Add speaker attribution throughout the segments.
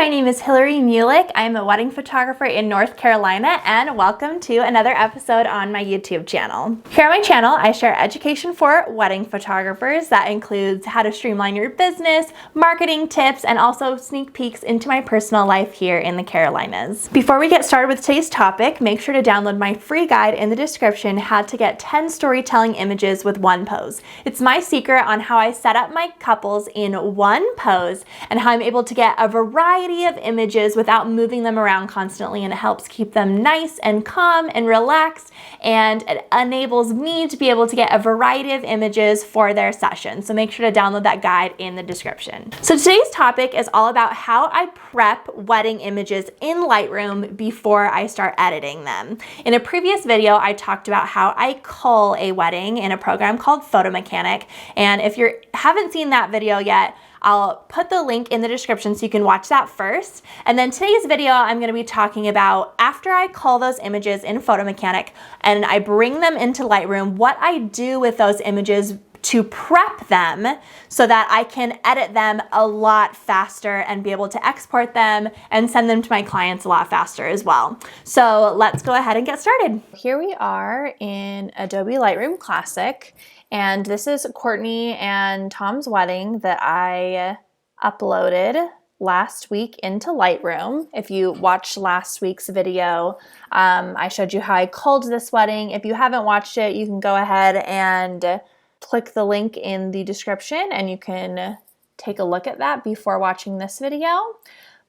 Speaker 1: my name is Hillary Mulick. I'm a wedding photographer in North Carolina, and welcome to another episode on my YouTube channel. Here on my channel, I share education for wedding photographers that includes how to streamline your business, marketing tips, and also sneak peeks into my personal life here in the Carolinas. Before we get started with today's topic, make sure to download my free guide in the description, how to get 10 storytelling images with one pose. It's my secret on how I set up my couples in one pose and how I'm able to get a variety of images without moving them around constantly, and it helps keep them nice and calm and relaxed, and it enables me to be able to get a variety of images for their session. So make sure to download that guide in the description. So today's topic is all about how I prep wedding images in Lightroom before I start editing them. In a previous video, I talked about how I cull a wedding in a program called Photo Mechanic, and if you haven't seen that video yet, I'll put the link in the description so you can watch that first. And then today's video, I'm going to be talking about after I cull those images in Photo Mechanic and I bring them into Lightroom, what I do with those images to prep them so that I can edit them a lot faster and be able to export them and send them to my clients a lot faster as well. So let's go ahead and get started. Here we are in Adobe Lightroom Classic. And this is Courtney and Tom's wedding that I uploaded last week into Lightroom. If you watched last week's video, I showed you how I culled this wedding. If you haven't watched it, you can go ahead and click the link in the description and you can take a look at that before watching this video.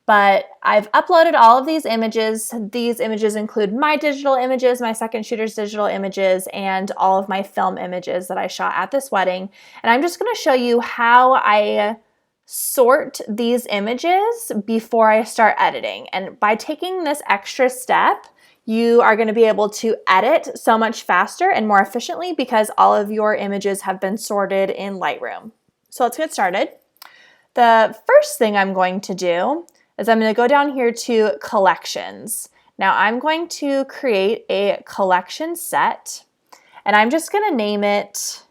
Speaker 1: But I've uploaded all of these images. These images include my digital images, my second shooter's digital images, and all of my film images that I shot at this wedding. And I'm just going to show you how I sort these images before I start editing. And by taking this extra step, you are going to be able to edit so much faster and more efficiently because all of your images have been sorted in Lightroom. So let's get started. The first thing I'm going to do is I'm going to go down here to collections. Now I'm going to create a collection set, and I'm just going to name it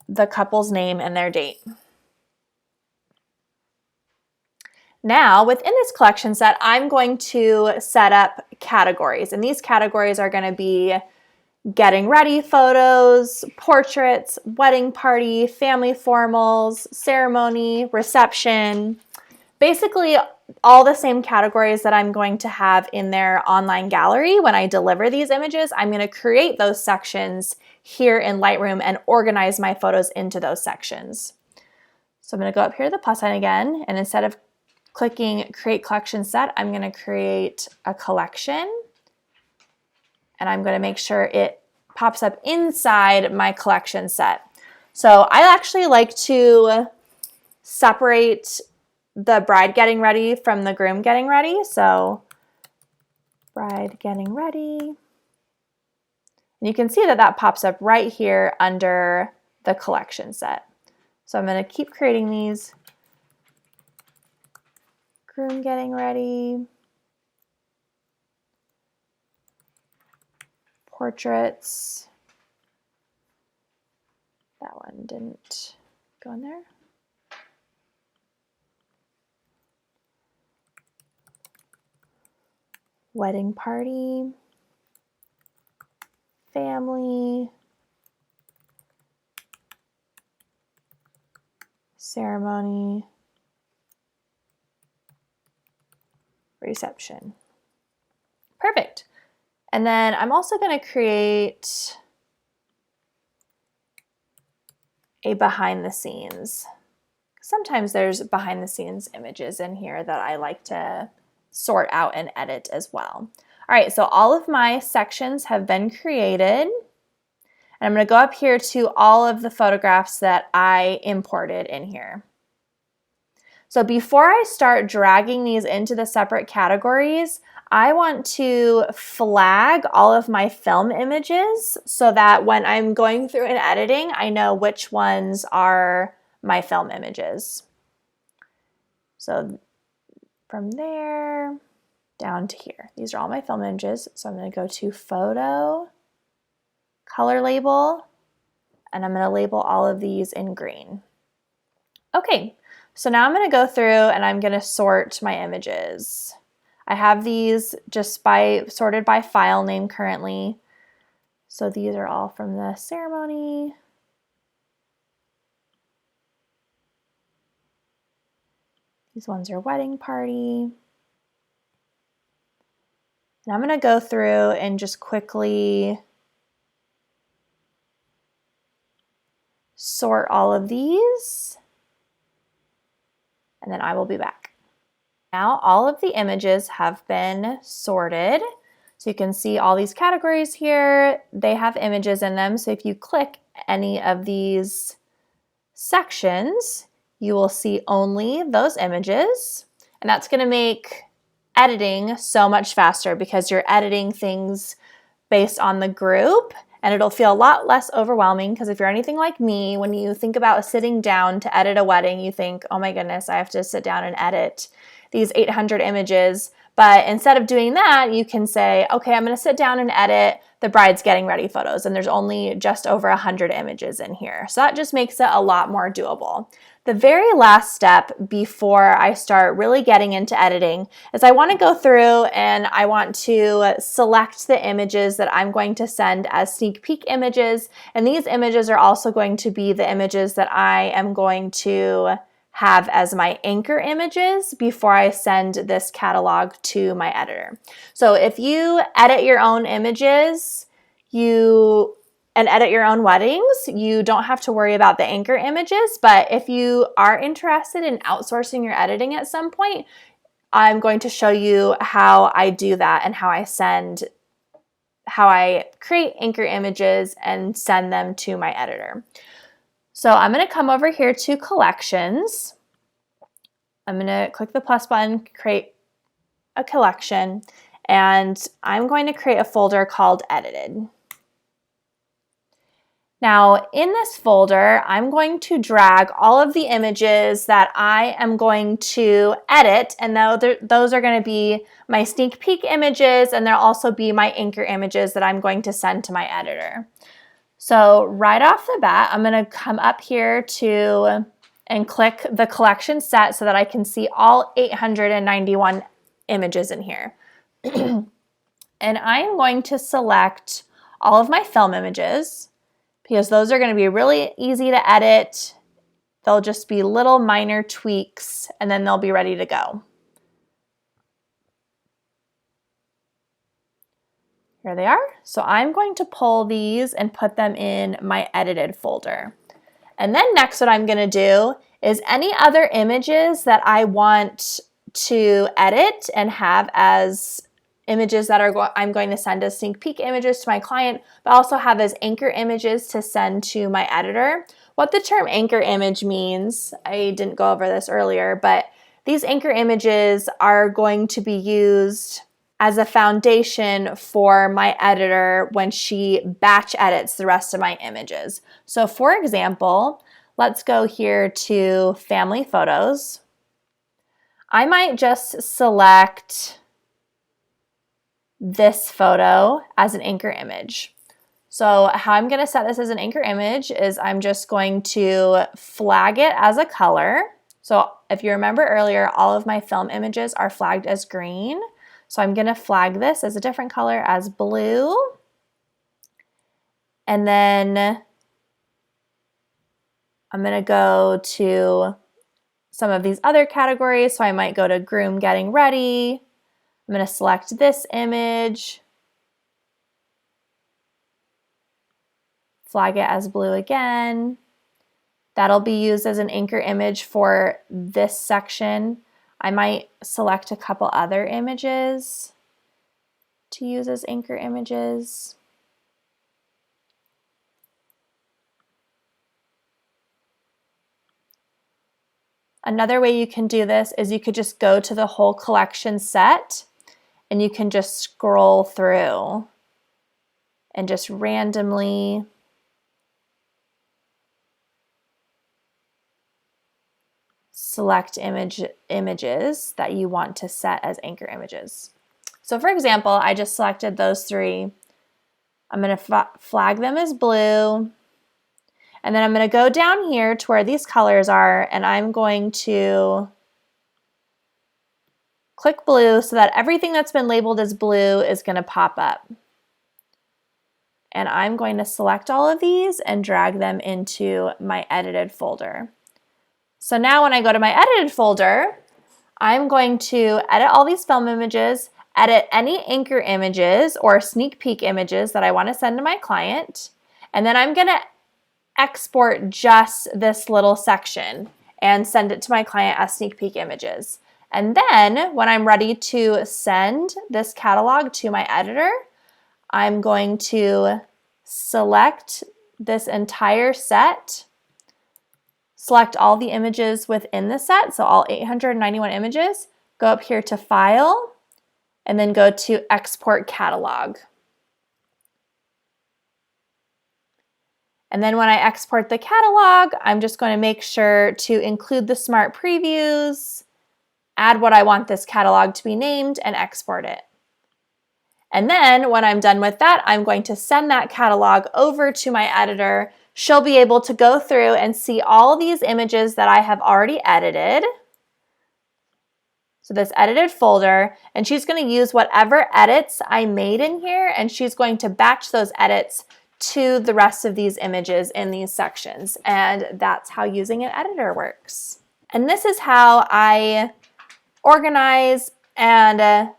Speaker 1: the couple's name and their date. Now within this collection set, I'm going to set up categories, and these categories are going to be getting ready photos, portraits, wedding party, family formals, ceremony, reception. Basically all the same categories that I'm going to have in their online gallery when I deliver these images. I'm going to create those sections here in Lightroom and organize my photos into those sections. So I'm going to go up here to the plus sign again, and instead of clicking create collection set, I'm going to create a collection. And I'm going to make sure it pops up inside my collection set. So I actually like to separate the bride getting ready from the groom getting ready. So bride getting ready. And you can see that that pops up right here under the collection set. So I'm going to keep creating these. Groom getting ready. Portraits. That one didn't go in there. Wedding party. Family. Ceremony. Reception. Perfect. And then I'm also going to create a behind the scenes. Sometimes there's behind the scenes images in here that I like to sort out and edit as well. All right, so all of my sections have been created. And I'm going to go up here to all of the photographs that I imported in here. So before I start dragging these into the separate categories, I want to flag all of my film images so that when I'm going through and editing, I know which ones are my film images. So from there down to here, these are all my film images. So I'm going to go to Photo, Color Label, And I'm going to label all of these in green. Okay, so now I'm going to go through and I'm going to sort my images. I have these just sorted by file name currently. So these are all from the ceremony. These ones are wedding party. And I'm going to go through and just quickly sort all of these. And then I will be back. Now all of the images have been sorted. So you can see all these categories here, they have images in them. So if you click any of these sections, you will see only those images. And that's going to make editing so much faster because you're editing things based on the group, and it'll feel a lot less overwhelming because if you're anything like me, when you think about sitting down to edit a wedding, you think, oh my goodness, I have to sit down and edit these 800 images. But instead of doing that, you can say, okay, I'm going to sit down and edit the bride's getting ready photos, and there's only just over 100 images in here. So that just makes it a lot more doable. The very last step before I start really getting into editing is I want to go through and I want to select the images that I'm going to send as sneak peek images. And these images are also going to be the images that I am going to have as my anchor images before I send this catalog to my editor. So if you edit your own images, and edit your own weddings, you don't have to worry about the anchor images. But if you are interested in outsourcing your editing at some point, I'm going to show you how I do that and how I create anchor images and send them to my editor. So I'm going to come over here to collections. I'm going to click the plus button, create a collection, and I'm going to create a folder called edited. Now in this folder, I'm going to drag all of the images that I am going to edit, and those are going to be my sneak peek images, and they'll also be my anchor images that I'm going to send to my editor. So right off the bat, I'm going to come up here and click the collection set so that I can see all 891 images in here. And I am going to select all of my film images, because those are going to be really easy to edit. They'll just be little minor tweaks, and then they'll be ready to go. Here they are. So I'm going to pull these and put them in my edited folder. And then next what I'm going to do is any other images that I want to edit and have as images that I'm going to send as sneak peek images to my client, but also have as anchor images to send to my editor. What the term anchor image means, I didn't go over this earlier, but these anchor images are going to be used as a foundation for my editor when she batch edits the rest of my images. So for example, let's go here to family photos. I might just select this photo as an anchor image. So how I'm going to set this as an anchor image is I'm just going to flag it as a color. So if you remember earlier, all of my film images are flagged as green. So I'm going to flag this as a different color as blue. And then I'm going to go to some of these other categories. So I might go to groom getting ready. I'm going to select this image, flag it as blue again. That'll be used as an anchor image for this section. I might select a couple other images to use as anchor images. Another way you can do this is you could just go to the whole collection set and you can just scroll through and just randomly select images that you want to set as anchor images. So for example, I just selected those three. I'm going to flag them as blue. And then I'm going to go down here to where these colors are, and I'm going to click blue so that everything that's been labeled as blue is going to pop up. And I'm going to select all of these and drag them into my edited folder. So now when I go to my edited folder, I'm going to edit all these film images, edit any anchor images or sneak peek images that I want to send to my client, and then I'm going to export just this little section and send it to my client as sneak peek images. And then when I'm ready to send this catalog to my editor, I'm going to select this entire set, select all the images within the set, so all 891 images, go up here to File, and then go to Export Catalog. And then when I export the catalog, I'm just going to make sure to include the smart previews, add what I want this catalog to be named, and export it. And then when I'm done with that, I'm going to send that catalog over to my editor. She'll be able to go through and see all these images that I have already edited. So this edited folder, and she's going to use whatever edits I made in here, and she's going to batch those edits to the rest of these images in these sections. And that's how using an editor works. And this is how I organize and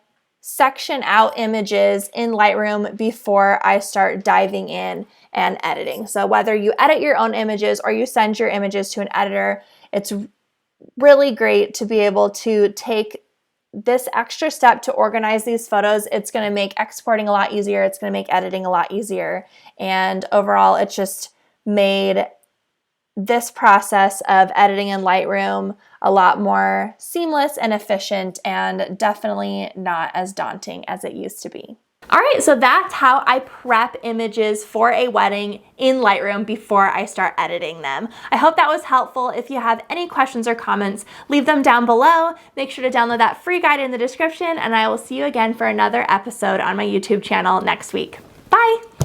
Speaker 1: section out images in Lightroom before I start diving in and editing. So whether you edit your own images or you send your images to an editor, it's really great to be able to take this extra step to organize these photos. It's going to make exporting a lot easier. It's going to make editing a lot easier. And overall, it's just made this process of editing in Lightroom a lot more seamless and efficient, and definitely not as daunting as it used to be. All right, so that's how I prep images for a wedding in Lightroom before I start editing them. I hope that was helpful. If you have any questions or comments, leave them down below. Make sure to download that free guide in the description, and I will see you again for another episode on my YouTube channel next week. Bye!